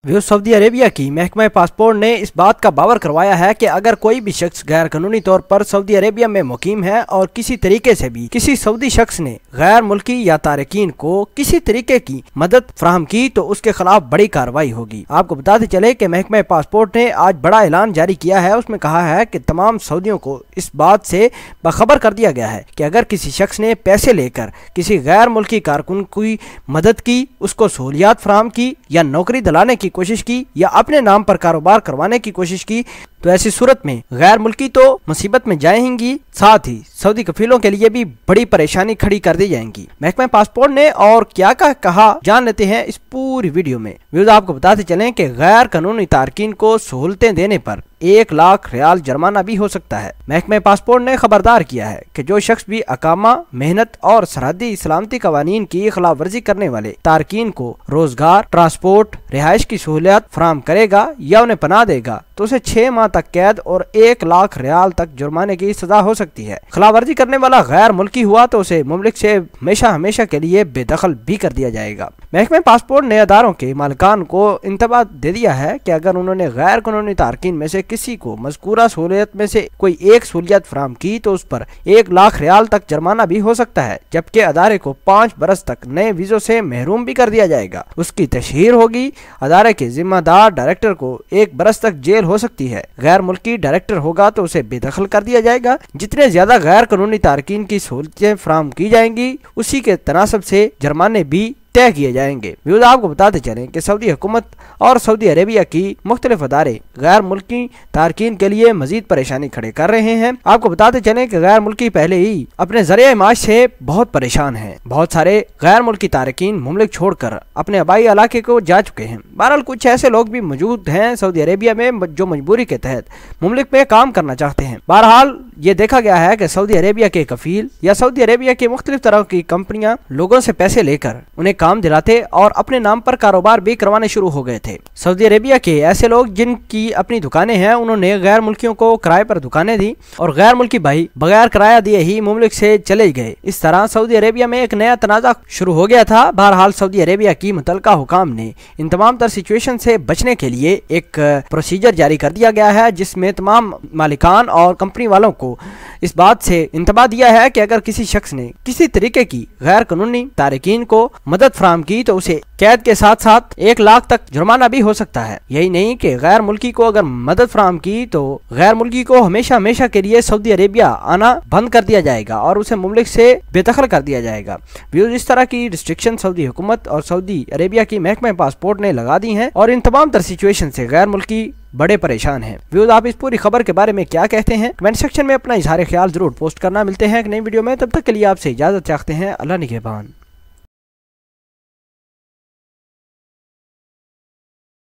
Saudi Arabia की महकमा passport ने इस बात का बावर करवाया है कि अगर कोई भी शख्स गैर कानूनी तौर पर सऊदी अरेबिया में मुकीम है और किसी तरीके से भी किसी सऊदी शख्स ने गैर मुल्की या तारकीन को किसी तरीके की मदद फराहम की तो उसके खिलाफ बड़ी कार्रवाई होगी। आपको बताते चले कि महकमा पासपोर्ट ने आज बड़ा ऐलान जारी किया है। उसमें कहा है कि तमाम सऊदियों को इस बात से बाखबर कर दिया गया है कि अगर किसी शख्स ने पैसे लेकर किसी गैर मुल्की कारकुन की मदद की, उसको सहूलियात फराहम की या नौकरी दिलाने की कोशिश की या अपने नाम पर कारोबार करवाने की कोशिश की तो ऐसी सूरत में गैर मुल्की तो मुसीबत में जाएंगी, साथ ही सऊदी कफीलों के लिए भी बड़ी परेशानी खड़ी कर दी जाएंगी। महकमा पासपोर्ट ने और क्या कहा जान लेते हैं इस पूरी वीडियो में। आपको बताते चलें कि गैर कानूनी तारकीन को सहूलतें देने पर 1 लाख रियाल जुर्माना भी हो सकता है। महकमा पासपोर्ट ने खबरदार किया है कि जो शख्स भी अकामा, मेहनत और सरहदी सलामती कवानीन की खिलाफ वर्जी करने वाले तारकीन को रोजगार, ट्रांसपोर्ट, रिहाइश की सहूलियत फराहम करेगा या उन्हें पनाह देगा तो उसे 6 माह तक कैद और 1 लाख रियाल तक जुर्माने की सजा हो सकती है। खिलाफ वर्जी करने वाला गैर मुल्की हुआ तो उसे मुमलिक से हमेशा के लिए बेदखल भी कर दिया जाएगा। महकमा पासपोर्ट ने अदारों के मालिकान को इंतबाह दे दिया है कि अगर उन्होंने गैर कानूनी तारकीन में से किसी को मज़कूरा सहूलियत में से कोई एक सहूलियत फराहम की तो उस पर 1 लाख रियाल तक जुर्माना भी हो सकता है, जबकि अदारे को 5 बरस तक नए वीजों से महरूम भी कर दिया जाएगा। उसकी तशहीर होगी। अदारे के जिम्मेदार डायरेक्टर को 1 बरस तक जेल हो सकती है। गैर मुल्की डायरेक्टर होगा तो उसे बेदखल कर दिया जाएगा। जितने ज्यादा गैर कानूनी तारकीन की सहूलतें फराहम की जाएंगी उसी के तनासब से जुर्माने भी तय किए जाएंगे। आपको बताते चलें कि सऊदी हुकूमत और सऊदी अरेबिया की मुख्तलिफ अदारे गैर मुल्की तारकीन के लिए मजीद परेशानी खड़े कर रहे हैं। आपको बताते चलें कि गैर मुल्की पहले ही अपने ज़रिए माश से बहुत परेशान हैं। बहुत सारे गैर मुल्की तारकीन मुमलिक छोड़कर अपने आबाई इलाके को जा चुके हैं। बहरहाल कुछ ऐसे लोग भी मौजूद हैं सऊदी अरेबिया में जो मजबूरी के तहत मुमलिक में काम करना चाहते हैं। बहरहाल ये देखा गया है कि सऊदी अरेबिया के कफील या सऊदी अरेबिया की मुख्तलिफ तरह की कंपनियां लोगों से पैसे लेकर उन्हें काम दिलाते और अपने नाम पर कारोबार भी करवाने शुरू हो गए थे। सऊदी अरेबिया के ऐसे लोग जिनकी अपनी दुकानें हैं उन्होंने गैर मुल्कियों को किराए पर दुकानें दी और गैर मुल्की भाई बगैर किराया दिए ही मुमलिक से चले गए। इस तरह सऊदी अरेबिया में एक नया तनाज़ा शुरू हो गया था। बहरहाल सऊदी अरेबिया की मुतल्लिका हुकाम ने इन तमाम तर सिचुएशन से बचने के लिए एक प्रोसीजर जारी कर दिया गया है, जिसमें तमाम मालिकान और कंपनी वालों को इस बात से इंतबाह दिया है कि अगर किसी शख्स ने किसी तरीके की गैर कानूनी तारकीन को मदद फराहम की तो उसे कैद के साथ साथ 1 लाख तक जुर्माना भी हो सकता है। यही नहीं कि गैर मुल्की को अगर मदद फराहम की तो गैर मुल्की को हमेशा के लिए सऊदी अरेबिया आना बंद कर दिया जाएगा और उसे मुमलिक से बेदखल कर दिया जाएगा। इस तरह की रिस्ट्रिक्शन सऊदी हुकूमत और सऊदी अरेबिया की महकमा पासपोर्ट ने लगा दी है और इन तमाम तर सिचुएशन से गैर मुल्की बड़े परेशान हैं। आप इस पूरी खबर के बारे में क्या कहते हैं? कमेंट सेक्शन में अपना इजहार ख्याल जरूर पोस्ट करना। मिलते हैं एक नई वीडियो में, तब तक के लिए आपसे इजाजत चाहते हैं। अल्लाह निगहबान।